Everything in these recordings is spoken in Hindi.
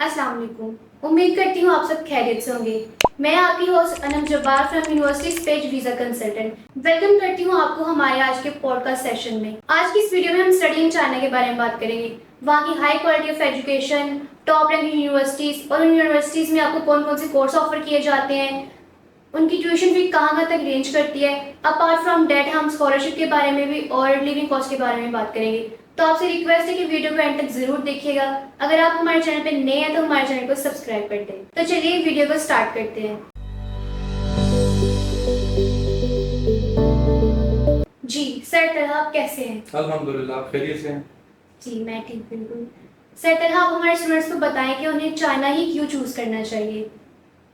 अस्सलाम वालेकुम। उम्मीद करती हूँ आप सब खैरियत से होंगे। मैं आपकी host Anam Jabbar from university space visa consultant welcome करती हूँ आपको हमारे आज के पॉडकास्ट सेशन में। आज की इस वीडियो में हम स्टडी इन चाइना के बारे में बात करेंगे, वहाँ की high quality of education, top ranking universities और उन यूनिवर्सिटीज में आपको कौन कौन से कोर्स ऑफर किए जाते हैं, उनकी ट्यूशन फी कहाँ तक रेंज करती है। अपार्ट फ्रॉम डेट हम स्कॉलरशिप के बारे में भी और लिविंग कॉस्ट के बारे में बात करेंगे। तो आपसे रिक्वेस्ट है कि वीडियो को एंड तक जरूर देखिएगा। अगर आप हमारे चैनल पे नए हैं तो हमारे चैनल को सब्सक्राइब कर दें। तो चलिए वीडियो को स्टार्ट करते हैं। जी सर तलहा, आप कैसे हैं? अल्हम्दुलिल्लाह खैरियत से हैं। जी मैं ठीक बिल्कुल। सर तलहा, आप हमारे स्टूडेंट्स को बताएं कि उन्हें चाइना ही क्यों चूज करना चाहिए।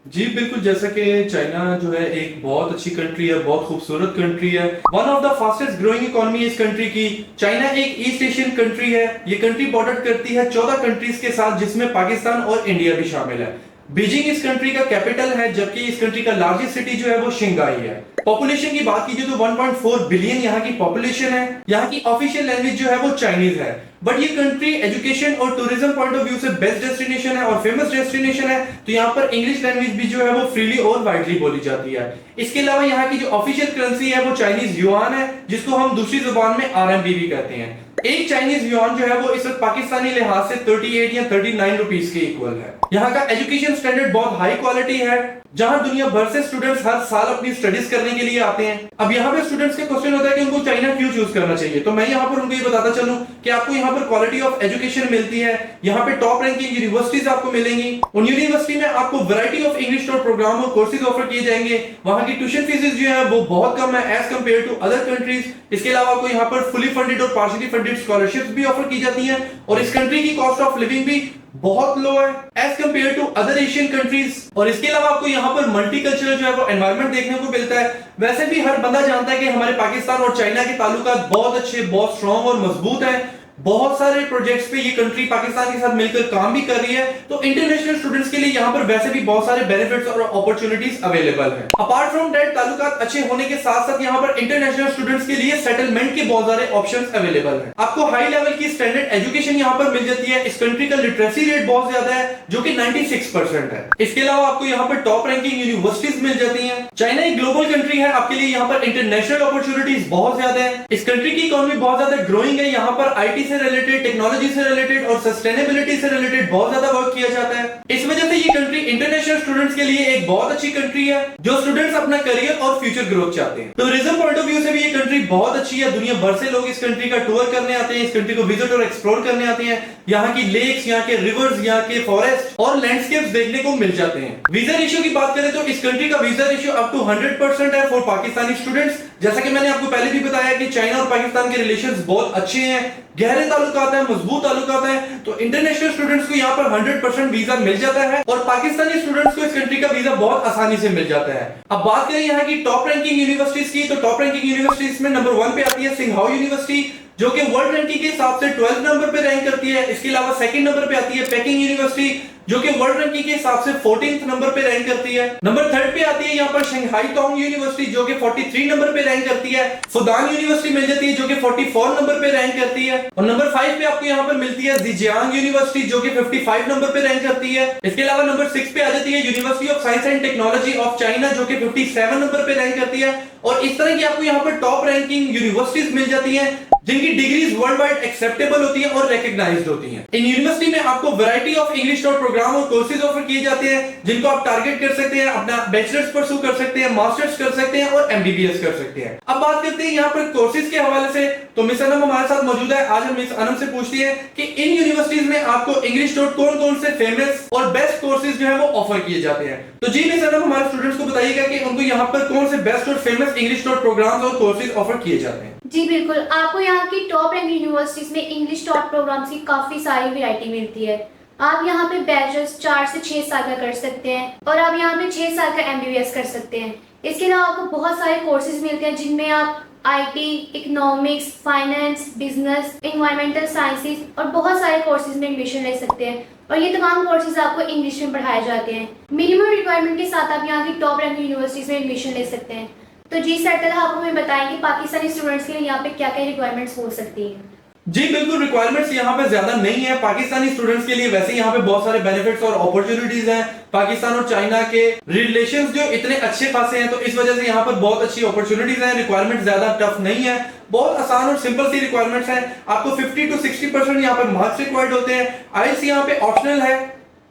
जी बिल्कुल, जैसा कि चाइना जो है एक बहुत अच्छी कंट्री है, बहुत खूबसूरत कंट्री है, one of the fastest growing economy इस कंट्री की। चाइना एक ईस्ट एशियन कंट्री है। ये कंट्री बॉर्डर करती है 14 कंट्रीज के साथ, जिसमें पाकिस्तान और इंडिया भी शामिल है। बीजिंग इस कंट्री का कैपिटल है, जबकि इस कंट्री का लार्जेस्ट सिटी जो है वो शंघाई है। पॉपुलेशन की बात कीजिए तो 1.4 बिलियन यहाँ की पॉपुलेशन है। यहाँ की ऑफिशियल लैंग्वेज जो है वो चाइनीज है। बट ये कंट्री एजुकेशन और टूरिज्म पॉइंट ऑफ व्यू से बेस्ट डेस्टिनेशन है और फेमस डेस्टिनेशन है। तो यहाँ पर इंग्लिश लैंग्वेज भी जो है वो फ्रीली और वाइडली बोली जाती है। इसके अलावा यहाँ की जो ऑफिशियल करेंसी है वो चाइनीज युआन है, जिसको हम दूसरी जुबान में आरएमबी भी कहते हैं। एक चाइनीज युआन जो है वो इस वक्त पाकिस्तानी लिहाज से 38 या 39 रुपीस के इक्वल है। यहाँ का एजुकेशन स्टैंडर्ड बहुत हाई क्वालिटी है, जहां दुनिया भर से स्टूडेंट्स हर साल अपनी स्टडीज करने के लिए आते हैं। अब यहाँ पे स्टूडेंट्स के क्वेश्चन होता है कि उनको चाइना क्यों चूज करना चाहिए। तो मैं यहाँ पर उनको ये बताता चलूं कि आपको यहाँ पर क्वालिटी ऑफ एजुकेशन मिलती है। यहाँ पे टॉप रैंकिंग यूनिवर्सिटीज आपको मिलेंगी। उन यूनिवर्सिटी में आपको वैरायटी ऑफ इंग्लिश प्रोग्राम और कोर्सेज ऑफर किए जाएंगे। वहाँ की ट्यूशन फीसेज जो है वो बहुत कम है as compare to other countries. इसके अलावा आपको यहाँ पर फुली फंडेड और पार्शियली फंडेड स्कॉलरशिप्स भी ऑफर की जाती है। और इस कंट्री की कॉस्ट ऑफ लिविंग भी बहुत लो है as compare to other Asian countries. और इसके अलावा आपको यहाँ पर मल्टीकल्चरल जो है वो एनवायरनमेंट देखने को मिलता है। वैसे भी हर बंदा जानता है कि हमारे पाकिस्तान और चाइना के ताल्लुकात बहुत अच्छे, बहुत स्ट्रॉन्ग और मजबूत है। बहुत सारे प्रोजेक्ट्स पे ये कंट्री पाकिस्तान के साथ मिलकर काम भी कर रही है। तो इंटरनेशनल स्टूडेंट्स के लिए यहाँ पर वैसे भी बहुत सारे बेनिफिट्स और अपॉर्चुनिटीज अवेलेबल हैं। अपार्ट फ्रॉम दैट, ताल्लुकात अच्छे होने के साथ साथ यहाँ पर इंटरनेशनल स्टूडेंट्स के लिए सेटलमेंट के बहुत सारे ऑप्शंस अवेलेबल हैं। आपको हाई लेवल की स्टैंडर्ड एजुकेशन यहाँ पर मिल जाती है। इस कंट्री का लिटरेसी रेट बहुत ज्यादा है, जो कि 96% है। इसके अलावा आपको यहाँ पर टॉप रैंकिंग यूनिवर्सिटीज मिल जाती है। चाइना एक ग्लोबल कंट्री है, आपके लिए यहाँ पर इंटरनेशनल अपॉर्चुनिटीज बहुत ज्यादा है। इस कंट्री की इकोनॉमी बहुत ज्यादा ग्रोइंग है। यहाँ पर आईटी से रिलेटेड, टेक्नोलॉजी से रिलेटेड और सस्टेनेबिलिटी से रिलेटेड बहुत ज्यादा वर्क किया जाता है। इस वजह से ये कंट्री इंटरनेशनल स्टूडेंट्स के लिए एक बहुत अच्छी कंट्री है, जो स्टूडेंट्स अपना करियर और फ्यूचर ग्रोथ चाहते हैं। टूरिज्म पॉइंट ऑफ व्यू से भी ये कंट्री बहुत अच्छी है। दुनिया भर से लोग इस कंट्री का टूर करने आते हैं, इस कंट्री को विजिट और एक्सप्लोर करने आते हैं। यहाँ की लेक्स, यहाँ के रिवर्स, यहाँ के फॉरेस्ट और लैंडस्केप्स देखने को मिल जाते हैं। वीजा रेशियो की बात करें तो इस कंट्री का वीजा रेशियो अप टू 100% है फॉर पाकिस्तानी स्टूडेंट्स। जैसा कि मैंने आपको पहले भी बताया कि चाइना और पाकिस्तान के रिलेशंस बहुत अच्छे हैं, गहरे ताल्लुकात हैं, मजबूत ताल्लुकात हैं। तो इंटरनेशनल स्टूडेंट्स को यहाँ पर 100% वीजा मिल जाता है और पाकिस्तानी स्टूडेंट्स को इस कंट्री का वीजा बहुत आसानी से मिल जाता है। अब बात करें यहाँ की टॉप रैंकिंग यूनिवर्सिटीज की, तो टॉप रैंकिंग यूनिवर्सिटीज में नंबर 1 पे आती है सिंघाओ यूनिवर्सिटी, जो कि वर्ल्ड रैंकिंग के हिसाब से 12 नंबर पे रैंक करती है। इसके अलावा सेकंड नंबर पे आती है पेकिंग यूनिवर्सिटी, जो कि वर्ल्ड रैंकिंग के हिसाब से 14th नंबर पे रैंक करती है। नंबर 3 पे आती है यहाँ पर शंघाई टोंग यूनिवर्सिटी, जो कि 43 नंबर पे रैंक करती है। फुदान यूनिवर्सिटी मिल जाती है, जो कि 44 नंबर पे रैंक करती है। और नंबर 5 पे आपको यहाँ पर मिलती है जिजियांग यूनिवर्सिटी, जो कि 55 नंबर पे रैंक करती है। इसके अलावा नंबर 6 पे आ जाती है university of science and technology of China, जो कि 57 नंबर पे रैंक करती है। और इस तरह की आपको यहाँ पर टॉप रैंकिंग यूनिवर्सिटीज मिल जाती है, जिनकी डिग्रीज वर्ल्ड वाइड एक्सेप्टेबल होती है और रिकॉग्नाइज्ड होती हैं। इन यूनिवर्सिटी में आपको वैरायटी ऑफ इंग्लिश प्रोग्राम और कोर्सेज ऑफर किए जाते हैं, जिनको आप टारगेट कर सकते हैं, अपना बैचलर्स परस्यू कर सकते हैं, मास्टर्स कर सकते हैं और एमबीबीएस कर सकते हैं। अब बात करते हैं यहाँ पर कोर्सेज के हवाले से, तो मिस अनम हमारे साथ मौजूद है। आज हम मिस अनम से पूछते हैं कि इन यूनिवर्सिटीज में आपको इंग्लिश कौन कौन से फेमस और बेस्ट कोर्सेज जो है वो ऑफर किए जाते हैं। तो जी मिस अनम, हमारे स्टूडेंट्स को बताइएगा कि उनको यहाँ पर कौन से बेस्ट और फेमस इंग्लिश प्रोग्राम्स और कोर्सेज ऑफर किए जाते हैं। जी बिल्कुल, आपको यहाँ की टॉप रैंकिंग यूनिवर्सिटीज में इंग्लिश टॉप प्रोग्राम्स की काफी सारी वैरायटी मिलती है। आप यहाँ पे बैचलर्स 4 से 6 साल का कर सकते हैं और आप यहाँ पे 6 साल का एमबीबीएस कर सकते हैं। इसके अलावा आपको बहुत सारे कोर्सेज मिलते हैं, जिनमें आप IT, economics, finance, business, environmental sciences और बहुत सारे कोर्सेज में एडमिशन ले सकते हैं। और ये तमाम कोर्सेज आपको इंग्लिश में पढ़ाए जाते हैं। मिनिमम रिक्वायरमेंट के साथ आप यहाँ की टॉप रैंकिंग यूनिवर्सिटीज में एडमिशन ले सकते हैं। तो जी सर, आप हमें बताएं कि पाकिस्तानी स्टूडेंट्स के लिए यहाँ पे क्या क्या रिक्वायरमेंट्स हो सकती हैं। जी बिल्कुल, रिक्वायरमेंट्स यहाँ पे ज्यादा नहीं है पाकिस्तानी स्टूडेंट्स के लिए। वैसे यहाँ पे बहुत सारे बेनिफिट्स और अपॉर्चुनिटीज हैं। पाकिस्तान और चाइना के रिलेशंस जो इतने अच्छे खासे हैं, तो इस वजह से यहाँ पर बहुत अच्छी अपॉर्चुनिटीज हैं। रिक्वायरमेंट ज्यादा टफ नहीं है, बहुत आसान और सिंपल सी रिक्वायरमेंट्स हैं। आपको 50 to 60% यहाँ पे मार्क्स रिक्वायर्ड होते हैं। आईएलटीएस यहाँ पे ऑप्शनल है,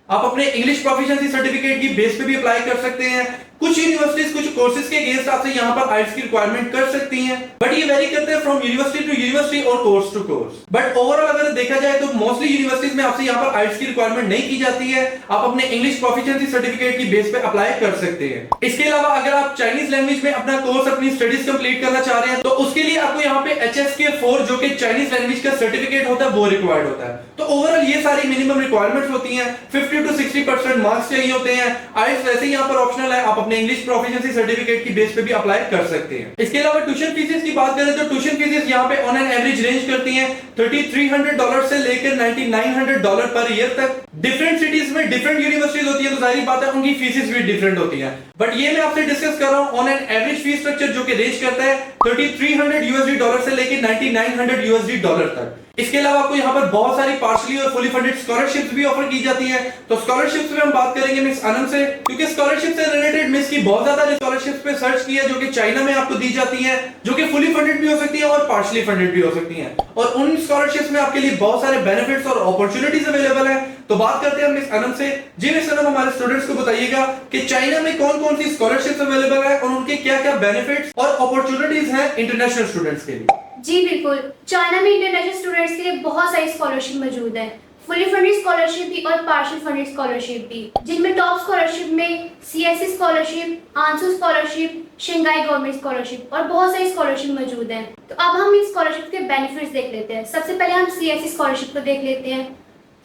आप अपने इंग्लिश प्रोफिशिएंसी सर्टिफिकेट की बेस पे भी अप्लाई कर सकते हैं। कुछ यूनिवर्सिटीज कुछ कोर्सेज के अगेंस्ट आपसे यहाँ पर आईएलटीएस की रिक्वायरमेंट कर सकती हैं, बट ये वेरी करते हैं फ्रॉम यूनिवर्सिटी टू यूनिवर्सिटी और course to course. But overall अगर देखा जाए तो मोस्टली यूनिवर्सिटीज में आपसे यहाँ पर आईएलटीएस की रिक्वायरमेंट नहीं की जाती है। आप अपने इंग्लिश प्रोफिशिएंसी सर्टिफिकेट की बेस पे अप्लाई कर सकते हैं। इसके अलावा अगर आप चाइनीज लैंग्वेज में अपना कोर्स, अपनी स्टडीज कंप्लीट करना चाह रहे हैं, तो उसके लिए आपको यहाँ पे HSK4 जो कि चाइनीज लैंग्वेज का सर्टिफिकेट होता है वो रिक्वायर्ड होता है। तो ओवरऑल ये सारी मिनिमम रिक्वायरमेंट्स होती हैं। 50 to 60% मार्क्स चाहिए होते हैं। आईएलटीएस वैसे ही यहाँ पर ऑप्शनल है, आप अपने इंग्लिश प्रोफिशिएंसी सर्टिफिकेट की बेस पे भी अप्लाई कर सकते हैं। इसके अलावा ट्यूशन फीसेस की बात करें तो ट्यूशन फीसेस यहाँ पे ऑन एन एवरेज रेंज करती हैं $3,300 से लेकर $9,900 पर ईयर तक। डिफरेंट सिटीज में डिफरेंट यूनिवर्सिटीज होती है, तो जाहिर बात है उनकी फीसेस भी डिफरेंट होती हैं। बट ये मैं आपसे डिस्कस कर रहा हूं on an average fees structure जो कि रेंज करता है $3,300 से लेकर $9,900 तक। इसके अलावा आपको यहाँ पर बहुत सारी पार्शली और फुली फंडेड स्कॉलरशिप्स भी ऑफर की जाती हैं। तो स्कॉलरशिप्स में हम बात करेंगे मिस अनम से, क्योंकि स्कॉलरशिप से रिलेटेड मिस की बहुत ज्यादा स्कॉलरशिप्स पे सर्च किया जो कि चाइना में आपको दी जाती हैं, जो कि फुली फंडेड भी हो सकती है और पार्शली फंडेड भी हो सकती हैं। और उन स्कॉलरशिप्स में आपके लिए बहुत सारे बेनिफिट्स और अपॉर्चुनिटीज अवेलेबल है। तो बात करते हैं मिस अनम से। जी मिस अनम, हमारे स्टूडेंट्स को बताइएगा कि चाइना में कौन कौन सी स्कॉलरशिप्स अवेलेबल है और उनके क्या क्या बेनिफिट्स और अपॉर्चुनिटीज हैं इंटरनेशनल स्टूडेंट्स के लिए। जी बिल्कुल, चाइना में इंटरनेशनल स्टूडेंट्स के लिए बहुत सारी स्कॉलरशिप मौजूद है, फुली फंडेड स्कॉलरशिप भी और पार्शियल फंडेड स्कॉलरशिप भी, जिनमें टॉप स्कॉलरशिप में CSE स्कॉलरशिप, आंसू स्कॉलरशिप, शंघाई गवर्नमेंट स्कॉलरशिप और बहुत सारी स्कॉलरशिप मौजूद हैं। तो अब हम इन स्कॉलरशिप के बेनिफिट्स देख लेते हैं। सबसे पहले हम CSE स्कॉलरशिप को देख लेते हैं।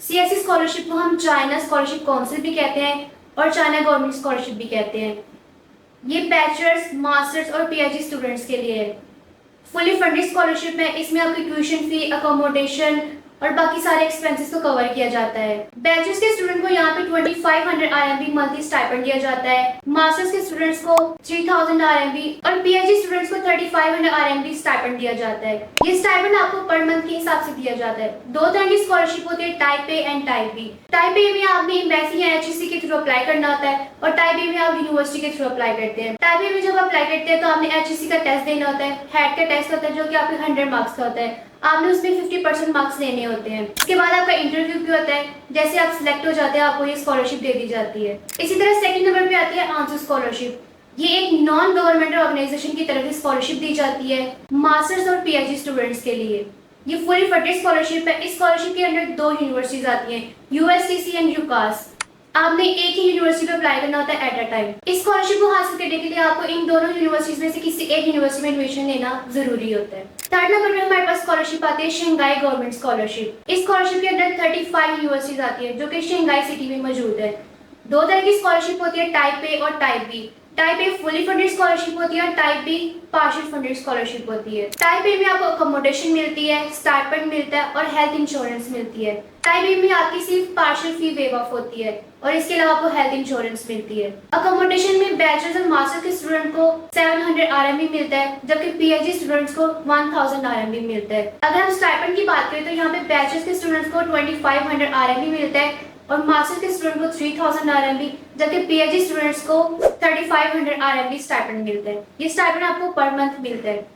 CSE स्कॉलरशिप को हम चाइना स्कॉलरशिप काउंसिल भी कहते हैं और चाइना गवर्नमेंट स्कॉलरशिप भी कहते हैं। ये बैचलर्स, मास्टर्स और PhD स्टूडेंट्स के लिए है। फुली फंडेड स्कॉलरशिप है, इसमें आपकी ट्यूशन फी, अकोमोडेशन और बाकी सारे एक्सपेंसेस को कवर किया जाता है। बैचलर्स के स्टूडेंट को यहाँ पे 2500 RMB मंथली स्टाइपेंड दिया जाता है। मास्टर्स के स्टूडेंट्स को 3000 RMB और PhD स्टूडेंट्स को 3500 RMB स्टाइपेंड दिया जाता है। ये स्टाइपेंड आपको पर मंथ के हिसाब से दिया जाता है। दो तरह की स्कॉलरशिप होती है, type A and type B. Type A में आपने एम्बेसी या HEC के थ्रू अप्लाई करना होता है और टाइप बी में आप यूनिवर्सिटी के थ्रू अप्लाई करते हैं। टाइप ए में जब अप्लाई करते हैं तो आपने HEC का टेस्ट देना होता है, हेड का टेस्ट होता है जो कि आपके 100 मार्क्स का होता है। आपने उसमें 50% मार्क्स लेने होते हैं। इसके बाद आपका इंटरव्यू भी होता है। जैसे आप सिलेक्ट हो जाते हैं आपको ये स्कॉलरशिप दे दी जाती है। इसी तरह सेकंड नंबर पे आती है आंसू स्कॉलरशिप। ये एक नॉन गवर्नमेंटल ऑर्गेनाइजेशन की तरफ से स्कॉलरशिप दी जाती है मास्टर्स और PhD स्टूडेंट्स के लिए। ये फुली फंडेड स्कॉलरशिप है। इस स्कॉलरशिप के अंडर 2 यूनिवर्सिटीज आती हैं, USCC एंड UCAS। आपने एक ही यूनिवर्सिटी पे अप्लाई करना होता है एट अ टाइम। इस स्कॉलरशिप को हासिल करने के लिए आपको इन दोनों यूनिवर्सिटीज में से किसी एक यूनिवर्सिटी में एडमिशन लेना जरूरी होता है। थर्ड नंबर पे हमारे पास स्कॉलरशिप आती है शंघाई गवर्नमेंट स्कॉलरशिप। इस स्कॉलरशिप के अंदर 35 यूनिवर्सिटीज आती है जो कि शंघाई सिटी में मौजूद है। दो तरह की स्कॉलरशिप होती है, टाइप ए और type B. Type A fully funded scholarship होती है और type B partial funded scholarship होती है। टाइप ए में आपको अकोमोडेशन मिलती है, स्टाइपेंड मिलता है और हेल्थ इंश्योरेंस मिलती है। टाइप बी में आपकी सिर्फ पार्शियल फी वेव ऑफ होती है और इसके अलावा आपको हेल्थ इंश्योरेंस मिलती है। अकोमोडेशन में बैचलर्स और मास्टर्स के स्टूडेंट को 700 RMB मिलता है, जबकि PhD स्टूडेंट्स को 1000 RMB मिलता है। अगर हम स्टाइपेंड की बात करें तो यहाँ पे बैचलर्स के स्टूडेंट्स को 2500 RMB मिलता है और मास्टर्स के स्टूडेंट को 3000 RMB, जबकि PhD स्टूडेंट्स को 3500 RMB स्टाइपेंड मिलता है। ये स्टाइपेंड आपको पर मंथ मिलता है।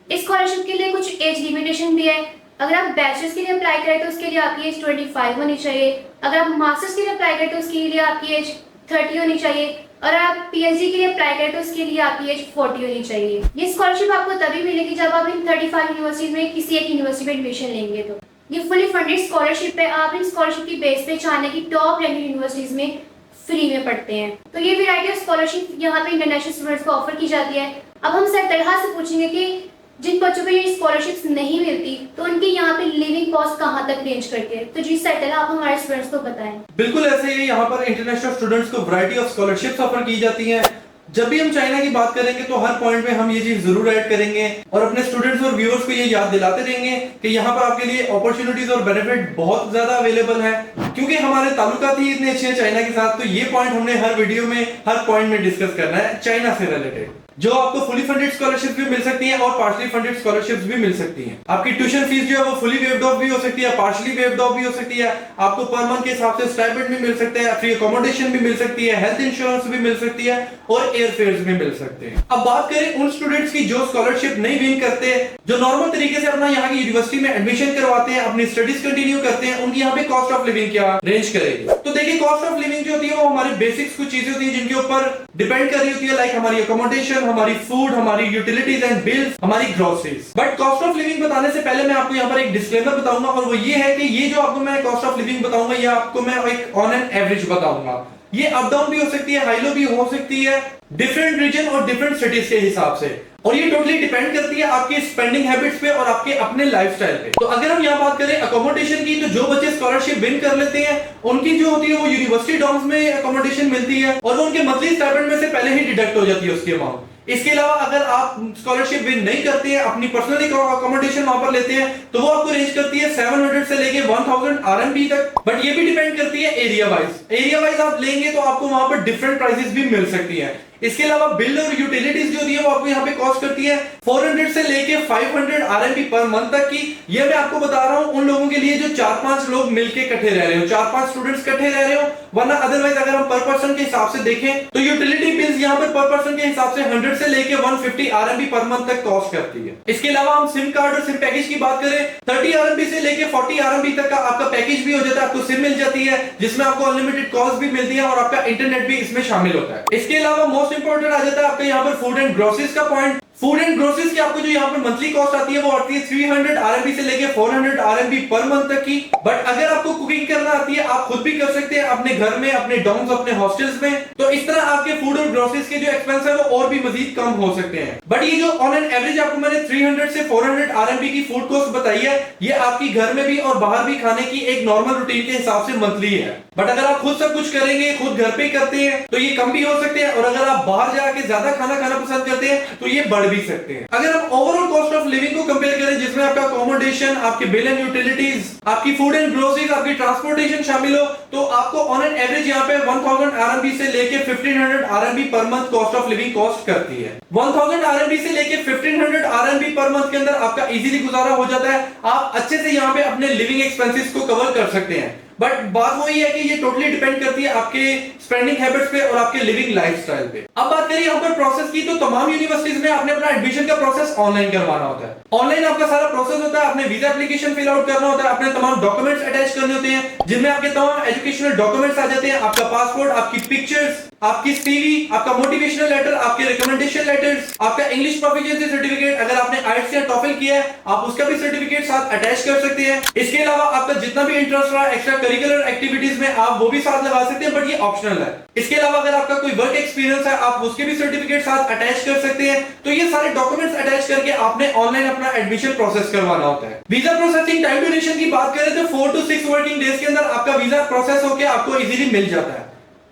इस स्कॉलरशिप के लिए कुछ एज लिमिटेशन भी है। अगर आप बैचलर्स के लिए अप्लाई करें तो उसके लिए आपकी एज 25 होनी चाहिए। अगर आप मास्टर्स के लिए अप्लाई करें तो उसके लिए आपकी एज 30 होनी चाहिए और आप PhD के लिए अप्लाई करें तो उसके लिए आपकी एज 40 होनी चाहिए। ये स्कॉलरशिप आपको तभी मिलेगी जब आप इन 35 यूनिवर्सिटीज में किसी एक यूनिवर्सिटी में एडमिशन लेंगे। तो ये फुली फंडेड स्कॉलरशिप है। आप इन स्कॉलरशिप की बेस पे चाइना की टॉप रैंकिंग यूनिवर्सिटीज में फ्री में पढ़ते हैं। तो ये वैरायटी ऑफ स्कॉलरशिप यहाँ पे इंटरनेशनल स्टूडेंट्स को ऑफर की जाती है। अब हम सर तलहा से पूछेंगे कि जिन बच्चों को ये स्कॉलरशिप्स नहीं मिलती तो उनकी यहाँ पे लिविंग कॉस्ट कहाँ तक रेंज करती है। तो जी सर तलहा, आप हमारे स्टूडेंट्स को बताएं। बिल्कुल ऐसे ही यहाँ पर इंटरनेशनल स्टूडेंट्स को वैरायटी ऑफ स्कॉलरशिप्स ऑफर की जाती हैं। जब भी हम चाइना की बात करेंगे तो हर पॉइंट में हम ये चीज जरूर ऐड करेंगे और अपने स्टूडेंट्स और व्यूअर्स को ये याद दिलाते रहेंगे कि यहाँ पर आपके लिए अपॉर्चुनिटीज और बेनिफिट बहुत ज्यादा अवेलेबल है, क्योंकि हमारे ताल्लुकात ही इतने अच्छे हैं चाइना के साथ। तो ये पॉइंट हमने हर वीडियो में हर पॉइंट में डिस्कस करना है चाइना से रिलेटेड। जो आपको फुली फंडेड स्कॉलरशिप भी मिल सकती है और पार्शली फंडेड स्कॉलरशिप्स भी मिल सकती हैं। आपकी ट्यूशन फीस जो है वो फुली वेव्ड ऑफ भी हो सकती है, पार्शली वेव्ड ऑफ भी हो सकती है। आपको पर मंथ के हिसाब से स्टाइपेंड भी मिल सकता है, फ्री अकोमोडेशन भी मिल सकती है, हेल्थ इंश्योरेंस भी मिल सकती है और एयर फेयर्स भी मिल सकते हैं। अब बात करें उन स्टूडेंट्स की जो स्कॉलरशिप नहीं विन करते, जो नॉर्मल तरीके से अपना यहाँ की यूनिवर्सिटी में एडमिशन करवाते हैं, अपनी स्टडीज कंटिन्यू करते हैं, उनकी यहाँ पे कॉस्ट ऑफ लिविंग क्या रेंज करेगी। तो देखिए, कॉस्ट ऑफ लिविंग जो होती है वो हमारे बेसिक्स कुछ चीजें होती है जिनके ऊपर डिपेंड कर रही होती है, लाइक हमारी अकोमोडेशन, हमारी फूड, हमारी यूटिलिटीज एंड बिल्स, हमारी groceries. But cost of living बताने से पहले मैं आपको यहाँ पर एक डिस्क्लेमर बताऊंगा, और वो ये है कि ये जो आपको मैं कॉस्ट ऑफ लिविंग बताऊंगा ये आपको मैं एक ऑन एन एवरेज बताऊंगा। ये अप डाउन भी हो सकती है, हाई लो भी हो सकती है, डिफरेंट रीजन और डिफरेंट सिटीज के हिसाब से, और ये टोटली डिपेंड करती है आपकी स्पेंडिंग हैबिट्स पे और आपके अपने लाइफस्टाइल पे। तो अगर हम यहाँ बात करें अकोमोडेशन की, तो जो बच्चे स्कॉलरशिप विन कर लेते हैं उनकी जो होती है वो यूनिवर्सिटी डॉर्म्स में अकोमोडेशन मिलती है और वो उनके मंथली स्टाइपेंड में से पहले ही डिडक्ट हो जाती है उसकी अमाउंट। इसके अलावा अगर आप स्कॉलरशिप विन नहीं करते हैं, अपनी पर्सनल अकोमोडेशन वहां पर लेते हैं, तो वो आपको रेंज करती है 700 से लेके 1000 RMB तक। बट ये भी डिपेंड करती है एरिया वाइज। एरिया वाइज आप लेंगे तो आपको वहां पर डिफरेंट प्राइसेस भी मिल सकती है। इसके अलावा बिल और यूटिलिटीज जो होती है वो आपको यहाँ पे कॉस्ट करती है 400 से लेके 500 RMB पर मंथ तक की। ये मैं आपको बता रहा हूँ उन लोगों के लिए जो 4-5 लोग मिलके इकट्ठे रह रहे हो, 4-5 स्टूडेंट्स इकट्ठे रह रहे हो, वरना अदरवाइज अगर हम पर पर्सन के हिसाब से देखें तो यूटिलिटी बिल्स यहाँ पर पर्सन के हिसाब से 100 से लेके 150 RMB पर मंथ तक कॉस्ट करती है। इसके अलावा हम सिम कार्ड और सिम पैकेज की बात करें, 30 RMB से लेके 40 RMB तक का आपका पैकेज भी हो जाता है, आपको सिम मिल जाती है जिसमें आपको अनलिमिटेड कॉल्स भी मिलती है और आपका इंटरनेट भी इसमें शामिल होता है। इसके अलावा मोस्ट इंपोर्टेंट आ जाता है आपका यहाँ पर फूड एंड ग्रोसरीज का पॉइंट। फूड एंड ग्रोसरीज की आपको जो यहाँ पर मंथली कॉस्ट आती है वो आती है 300 RMB से लेके 400 RMB पर मंथ तक की। बट अगर आपको कुकिंग करना आती है, आप खुद भी कर सकते हैं अपने घर में, अपने डॉर्म्स, अपने हॉस्टल्स में, तो इस तरह आपके फूड और ग्रोसरीज के जो एक्सपेंस है वो और भी मजीद कम हो सकते हैं। बट ये जो ऑन एन एवरेज आपको मैंने 300 से 400 RMB की फूड कॉस्ट बताई है, ये आपकी घर में भी और बाहर भी खाने की एक नॉर्मल रूटीन के हिसाब से मंथली है। बट अगर आप खुद सब कुछ करेंगे, खुद घर पे करते हैं, तो ये कम भी हो सकते हैं, और अगर आप बाहर जाके ज्यादा खाना खाना पसंद करते हैं तो ये बढ़ भी सकते हैं। अगर हम ओवरऑल कॉस्ट ऑफ लिविंग को कंपेयर करें, जिसमें आपका अकोमोडेशन, आपके बिल एंड यूटिलिटीज, आपकी फूड एंड ग्रोसरीज, आपकी ट्रांसपोर्टेशन शामिल हो, तो आपको ऑन एन एवरेज यहाँ पे 1000 RMB से लेके 1500 RMB per month cost of living cost करती है। 1000 RMB से लेके 1500 RMB पर मंथ के अंदर आपका इजीली गुजारा हो जाता है। आप अच्छे से यहाँ पे अपने लिविंग एक्सपेंसेस को कवर कर सकते हैं। बट बात वही है कि ये टोटली डिपेंड करती है आपके स्पेंडिंग हैबिट्स पे और आपके लिविंग लाइफस्टाइल पे। अब बात करिए यहाँ पर प्रोसेस की, तो तमाम यूनिवर्सिटीज में आपने अपना एडमिशन का प्रोसेस ऑनलाइन करवाना होता है। ऑनलाइन आपका सारा प्रोसेस होता है, आपने वीजा एप्लीकेशन फिल आउट करना होता है, अपने तमाम डॉक्यूमेंट्स अटैच करने होते हैं, जिनमें आपके तमाम एजुकेशनल डॉक्यूमेंट्स आ जाते हैं, आपका पासपोर्ट, आपकी पिक्चर्स, आपकी सीवी, आपका मोटिवेशनल लेटर, आपके रिकमेंडेशन लेटर्स, आपका इंग्लिश प्रोफिशिएंसी सर्टिफिकेट, अगर आपने आईएलटीएस या टॉफल किया है आप उसका भी सर्टिफिकेट साथ अटैच कर सकते हैं। इसके अलावा आपका जितना भी इंटरेस्ट रहा एक्स्ट्रा करिकुलर एक्टिविटीज में आप वो भी साथ लगा सकते हैं, बट ये ऑप्शनल है। इसके अलावा अगर आपका कोई वर्क एक्सपीरियंस है आप उसके भी सर्टिफिकेट साथ अटैच कर सकते हैं। तो ये सारे डॉक्यूमेंट्स अटैच करके आपने ऑनलाइन अपना एडमिशन प्रोसेस करवाना होता है। वीजा प्रोसेसिंग टाइम ड्यूरेशन की बात करें तो 4 to 6 वर्किंग डेज के अंदर आपका वीजा प्रोसेस होकर आपको इजीली मिल जाता है।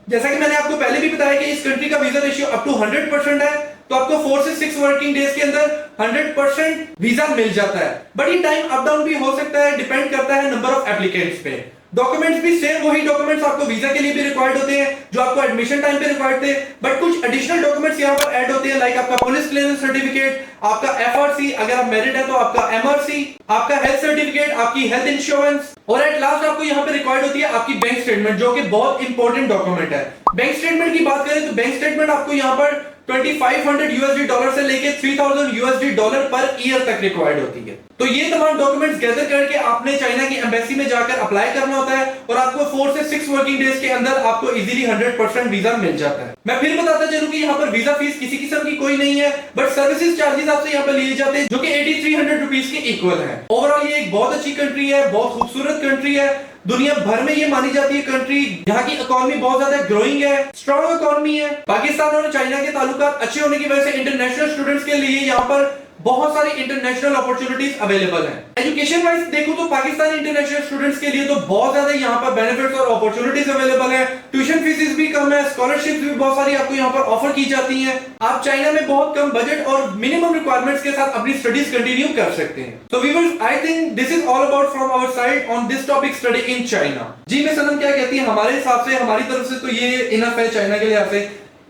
जैसा कि मैंने आपको पहले भी बताया कि इस कंट्री का वीजा रेशियो अप टू 100% है, तो आपको 4 से 6 वर्किंग डेज के अंदर 100% वीजा मिल जाता है। बट ये टाइम अप डाउन भी हो सकता है, डिपेंड करता है नंबर ऑफ एप्लीकेंट्स पे। डॉक्यूमेंट्स भी सेम वही डॉक्यूमेंट्स आपको वीजा के लिए भी रिक्वायर्ड होते हैं जो आपको एडमिशन टाइम पे रिक्वायर्ड थे, बट कुछ एडिशनल डॉक्यूमेंट्स यहाँ पर ऐड होते हैं, लाइक आपका पुलिस क्लियरेंस सर्टिफिकेट, आपका एफआरसी, अगर आप मैरिड है तो आपका एमआरसी, आपका हेल्थ सर्टिफिकेट, आपकी हेल्थ इंश्योरेंस, और एट लास्ट आपको यहाँ पे रिक्वायर्ड होती है आपकी बैंक स्टेटमेंट, जो कि बहुत इंपॉर्टेंट डॉक्यूमेंट है। बैंक स्टेटमेंट की बात करें तो बैंक स्टेटमेंट आपको यहाँ पर $2500 से लेके $3000 पर ईयर तक रिक्वायर्ड होती है। तो ये तमाम डॉक्यूमेंट्स गैदर करके आपने चाइना की एम्बेसी में जाकर अप्लाई करना होता है, और आपको 4 से 6 वर्किंग डेज के अंदर आपको इजीली 100% वीजा मिल जाता है। मैं फिर बताता चलूं कि यहाँ पर वीजा फीस किसी किस्म की कोई नहीं है, बट सर्विसेज चार्जेस आपसे यहाँ पर लिए जाते हैं जो कि 8300 रुपीज के इक्वल है। ओवरऑल ये एक बहुत अच्छी कंट्री है, बहुत खूबसूरत कंट्री है, दुनिया भर में ये मानी जाती है कंट्री। यहाँ की इकोनॉमी बहुत ज्यादा ग्रोइंग है, स्ट्रॉन्ग इकोनॉमी है। पाकिस्तान और चाइना के ताल्लुकात अच्छे होने की वजह से इंटरनेशनल स्टूडेंट्स के लिए यहाँ पर बहुत सारी इंटरनेशनल अपॉर्चुनिटीज अवेलेबल हैं। एजुकेशन वाइज देखो तो पाकिस्तानी इंटरनेशनल स्टूडेंट्स के लिए तो बहुत ज्यादा यहाँ पर बेनिफिट्स और अपॉर्चुनिटीज अवेलेबल है। ट्यूशन फीस भी कम है, स्कॉलरशिप्स भी बहुत सारी आपको यहाँ पर ऑफर की जाती हैं। आप चाइना में बहुत कम बजट और मिनिमम रिक्वायरमेंट्स के साथ अपनी स्टडीज कंटिन्यू कर सकते हैं। तो viewers, I think this is all about from our side on this topic, study in China. जी मैं सनम क्या कहती है, हमारे हिसाब से, हमारी तरफ से तो ये इनफ है चाइना के लिहाज से।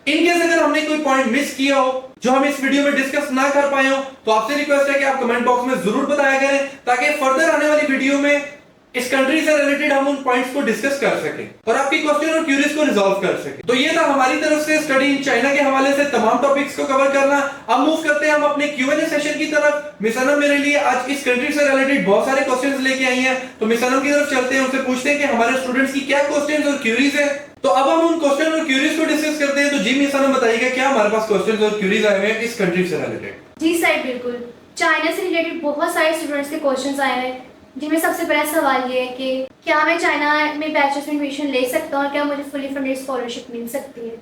इनकेस अगर हमने कोई पॉइंट मिस किया हो जो हम इस वीडियो में डिस्कस ना कर पाए हो तो आपसे रिक्वेस्ट है कि आप कमेंट बॉक्स में जरूर बताया करें ताकि फर्दर आने वाली वीडियो में इस कंट्री से रिलेटेड हम उन पॉइंट्स को डिस्कस कर सकें और आपकी क्वेश्चन और क्यूरीज को रिजॉल्व कर सकें। तो ये था हमारी तरफ से स्टडी इन चाइना के हवाले से तमाम टॉपिक्स को कवर करना। अब मूव करते हैं हम अपने Q&A सेशन की तरफ। मिस अनम मेरे लिए आज इस कंट्री से रिलेटेड बहुत सारे क्वेश्चंस लेके आई हैं, तो मिस अनम की तरफ चलते हैं, उनसे पूछते हैं कि हमारे स्टूडेंट्स की क्या क्वेश्चंस और क्यूरीज है। तो अब हम उन क्वेश्चन और क्यूरीज को डिस्कस करते हैं। तो जी मिस अनम बताइएगा क्या हमारे पास क्वेश्चंस और क्यूरीज आए हुए हैं इस कंट्री से रिलेटेड। जी सर बिल्कुल, चाइना से रिलेटेड बहुत सारे स्टूडेंट्स के क्वेश्चंस आए हैं, जिनमें सबसे पहला सवाल ये है कि क्या मैं चाइना में बैचलर्स में एडमिशन ले सकता हूँ और क्या मुझे फुली फंडेड स्कॉलरशिप मिल सकती है?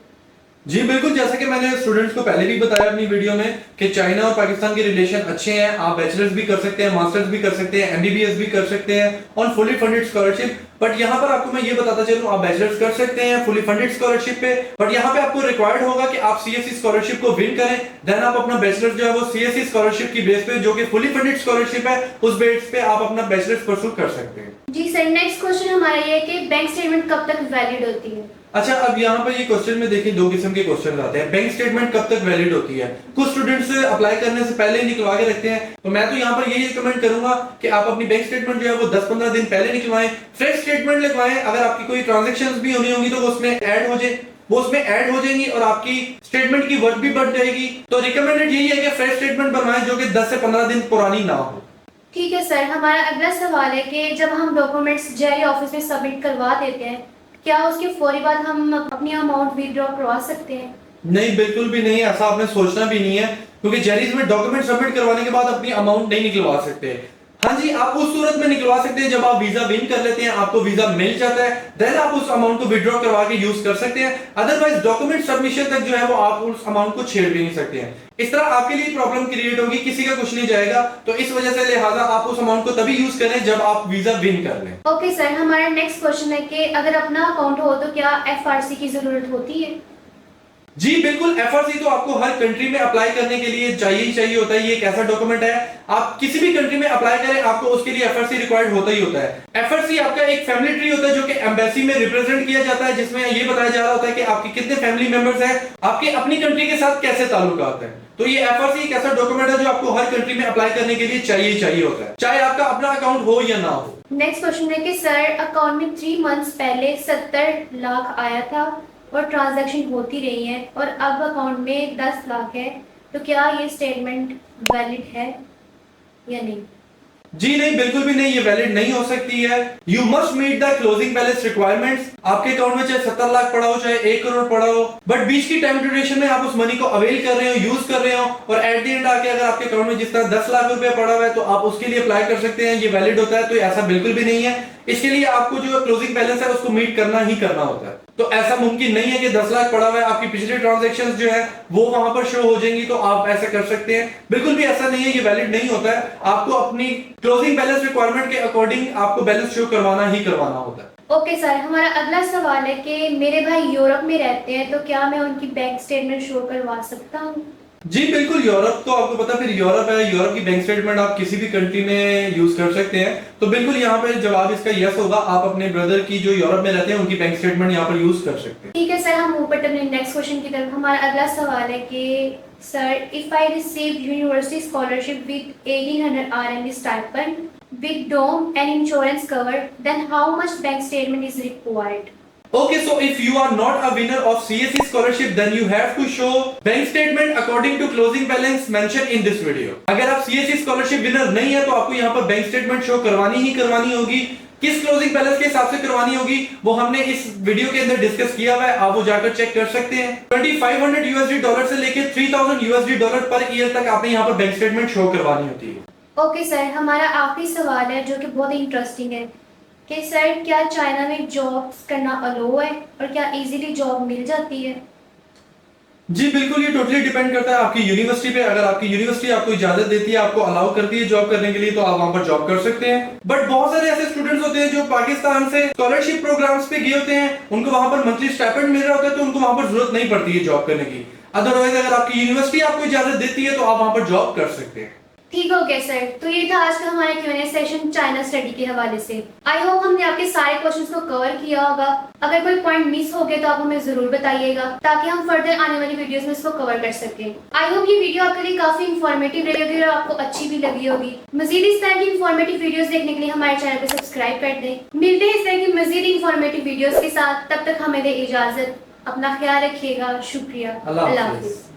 जी बिल्कुल, जैसा कि मैंने स्टूडेंट्स को पहले भी बताया अपनी वीडियो में कि चाइना और पाकिस्तान के रिलेशन अच्छे हैं। आप बैचलर्स भी कर सकते हैं, मास्टर्स भी कर सकते हैं, एमबीबीएस भी कर सकते हैं on fully funded scholarship. But यहाँ पर आपको मैं ये बताता चलूं, आप बैचलर्स कर सकते हैं फुली फंडेड स्कॉलरशिप पे, बट यहाँ पे आपको रिक्वायर्ड होगा कि आप सीएससी स्कॉलरशिप को विन करें, देन आप अपना बैचलर्स जो है वो सीएससी स्कॉलरशिप की बेस पे, जो कि फुली फंडेड स्कॉलरशिप है, उस बेस पे आप अपना बैचलर्स परस्यू कर सकते हैं। जी सर, नेक्स्ट क्वेश्चन हमारा ये है कि बैंक स्टेटमेंट कब तक वैलिड होती है? अच्छा, अब यहाँ पर ये क्वेश्चन में देखिए दो किस्म के क्वेश्चन आते हैं। बैंक स्टेटमेंट कब तक वैलिड होती है? कुछ स्टूडेंट्स अप्लाई करने से पहले ही निकलवा के रखते हैं, तो मैं तो यहाँ पर यही रिकमेंड करूंगा कि आप अपनी बैंक स्टेटमेंट जो है वो 10-15 दिन पहले निकलवाएं, फ्रेश स्टेटमेंट लगवाएं। अगर आपकी कोई ट्रांजेक्शंस भी होनी होंगी तो वो उसमें ऐड हो जाए, वो उसमें ऐड हो जाएंगी और आपकी स्टेटमेंट की वर्थ भी बढ़ जाएगी। तो रिकमेंडेड यही है कि फ्रेश स्टेटमेंट बनवाएं जो कि 10 से 15 दिन पुरानी ना हो। ठीक है सर, हमारा अगला सवाल है कि जब हम डॉक्यूमेंट्स जेआरई ऑफिस में सबमिट करवा देते हैं, क्या उसके फौरी बाद हम अपनी अमाउंट विथड्रॉ करवा सकते हैं? नहीं, बिल्कुल भी नहीं, ऐसा आपने सोचना भी नहीं है, क्योंकि जेआरई में डॉक्यूमेंट सबमिट करवाने के बाद अपनी अमाउंट नहीं निकलवा सकते। हाँ जी, आप उस सूरत में निकलवा सकते हैं जब आप वीजा विन कर लेते हैं, आपको वीजा मिल जाता है, देन आप उस अमाउंट को विड्रॉ करवा के यूज कर सकते हैं। अदरवाइज डॉक्यूमेंट सबमिशन तक जो है वो आप उस अमाउंट को छेड़ भी नहीं सकते हैं। इस तरह आपके लिए प्रॉब्लम क्रिएट होगी, किसी का कुछ नहीं जाएगा। तो इस वजह से लिहाजा आप उस अमाउंट को तभी यूज करें जब आप वीजा विन कर लें। ओके सर, हमारा नेक्स्ट क्वेश्चन है कि अगर अपना अकाउंट हो तो क्या एफआरसी की जरूरत होती है? जी बिल्कुल, एफआरसी तो आपको हर कंट्री में अप्लाई करने के लिए चाहिए ही चाहिए होता है। ये एक ऐसा डॉक्यूमेंट है, आप किसी भी कंट्री में अप्लाई करें आपको उसके लिए एफआरसी रिक्वायर्ड होता ही होता है। एफआरसी आपका एक फैमिली ट्री होता है जो कि एम्बेसी में रिप्रेजेंट किया जाता है, जिसमें ये बताया जा रहा होता है कि आपके कितने फैमिली मेंबर्स हैं, आपके अपनी कंट्री के साथ कैसे ताल्लुकात हैं। तो ये एफआरसी एक ऐसा डॉक्यूमेंट है जो आपको हर कंट्री में अप्लाई करने के लिए चाहिए ही चाहिए होता है, चाहे आपका अपना अकाउंट हो या ना हो। नेक्स्ट क्वेश्चन है कि सर अकाउंट में 3 मंथ्स पहले 70 लाख आया था और ट्रांजैक्शन होती रही है और अब अकाउंट में 10 लाख है, तो क्या ये स्टेटमेंट वैलिड है या नहीं? जी नहीं, बिल्कुल भी नहीं, ये वैलिड नहीं हो सकती है। You must meet the closing balance requirements. आपके अकाउंट में चाहे 70 लाख पड़ा हो, चाहे 1 करोड़ पड़ा हो, बट बीच की टाइम ड्यूरेशन में आप उस मनी को अवेल कर रहे हो, यूज कर रहे हो, और एट द एंड आके अगर आपके अकाउंट में जिस तरह 10 लाख रुपए पड़ा हुआ है तो आप उसके लिए अप्लाई कर सकते हैं, ये वैलिड होता है। तो ऐसा बिल्कुल भी नहीं है। इसके लिए आपको जो क्लोजिंग बैलेंस है उसको मीट करना ही करना होता है। तो ऐसा मुमकिन नहीं है कि 10 लाख पड़ा हुआ है, आपकी पिछली ट्रांजैक्शंस जो है वो वहां पर शो हो जाएंगी तो आप ऐसा कर सकते हैं। बिल्कुल भी ऐसा नहीं है, ये वैलिड नहीं होता है। आपको अपनी क्लोजिंग बैलेंस रिक्वायरमेंट के अकॉर्डिंग आपको बैलेंस शो करवाना ही करवाना होता है। ओके सर, हमारा अगला सवाल है कि मेरे भाई यूरोप में रहते हैं, तो क्या मैं उनकी बैंक स्टेटमेंट शो करवा सकता हूँ? जी बिल्कुल, यूरोप तो आपको पता फिर यूरोप है, यूरोप की बैंक स्टेटमेंट आप किसी भी कंट्री में यूज कर सकते हैं। तो बिल्कुल यहाँ पे जवाब इसका यस होगा, आप अपने ब्रदर की जो यूरोप में रहते हैं उनकी बैंक स्टेटमेंट यहाँ पर यूज कर सकते हैं। ठीक है सर, हम ऊपर अपने नेक्स्ट क्वेश्चन की तरफ। हमारा अगला सवाल है कि sir if I receive university scholarship with 1800 RMB stipend with dorm and insurance covered, then how much bank statement is required? Okay, so if you are not a winner of CSE scholarship, then you have to show bank statement according to closing balance mentioned in this video. अगर आप CSE scholarship winner नहीं है तो आपको यहाँ पर बैंक स्टेटमेंट शो करवानी ही करवानी होगी। किस क्लोजिंग बैलेंस के हिसाब से करवानी होगी वो हमने इस वीडियो के अंदर डिस्कस किया हुआ है, आप वो जाकर चेक कर सकते हैं। $2500 से लेके $3000 पर ईयर तक आपने यहाँ पर बैंक स्टेटमेंट शो करवानी होती है। ओके सर, हमारा आखिरी सवाल है जो कि बहुत इंटरेस्टिंग है कि सर क्या चाइना में जॉब्स करना अलाउ है और क्या इजीली जॉब मिल जाती है? जी बिल्कुल, ये टोटली डिपेंड करता है आपकी यूनिवर्सिटी पे। अगर आपकी यूनिवर्सिटी आपको इजाजत देती है, आपको अलाउ करती है जॉब करने के लिए, तो आप वहां पर जॉब कर सकते हैं। बट बहुत सारे ऐसे स्टूडेंट्स होते हैं जो पाकिस्तान से स्कॉलरशिप प्रोग्राम्स पे गए होते हैं, उनको वहां पर मंथली स्टाइपेंड मिल रहा होता है, तो उनको वहां पर जरूरत नहीं पड़ती है जॉब करने की। अदरवाइज अगर आपकी यूनिवर्सिटी आपको इजाजत देती है तो आप वहां पर जॉब कर सकते हैं। ठीक हो गया सर। तो ये था आज का हमारा Q&A सेशन चाइना स्टडी के हवाले से। आई होप हमने आपके सारे क्वेश्चंस को कवर किया होगा। अगर कोई पॉइंट मिस हो गया तो आप हमें जरूर बताइएगा ताकि हम फर्दर आने वाली वीडियोस में इसको कवर कर सकें। आई होप ये वीडियो आपके लिए काफी इंफॉर्मेटिव रही होगी और आपको अच्छी भी लगी होगी। मजीद इस तरह की इंफॉर्मेटिव वीडियोस देखने के लिए हमारे चैनल को सब्सक्राइब कर दें। मिलते हैं इस तरह की मजीद इंफॉर्मेटिव वीडियोस के साथ। तब तक हमें दे इजाजत। अपना ख्याल रखिएगा। शुक्रिया। अल्लाह अल्लाह हाफिज़। हाफिज़।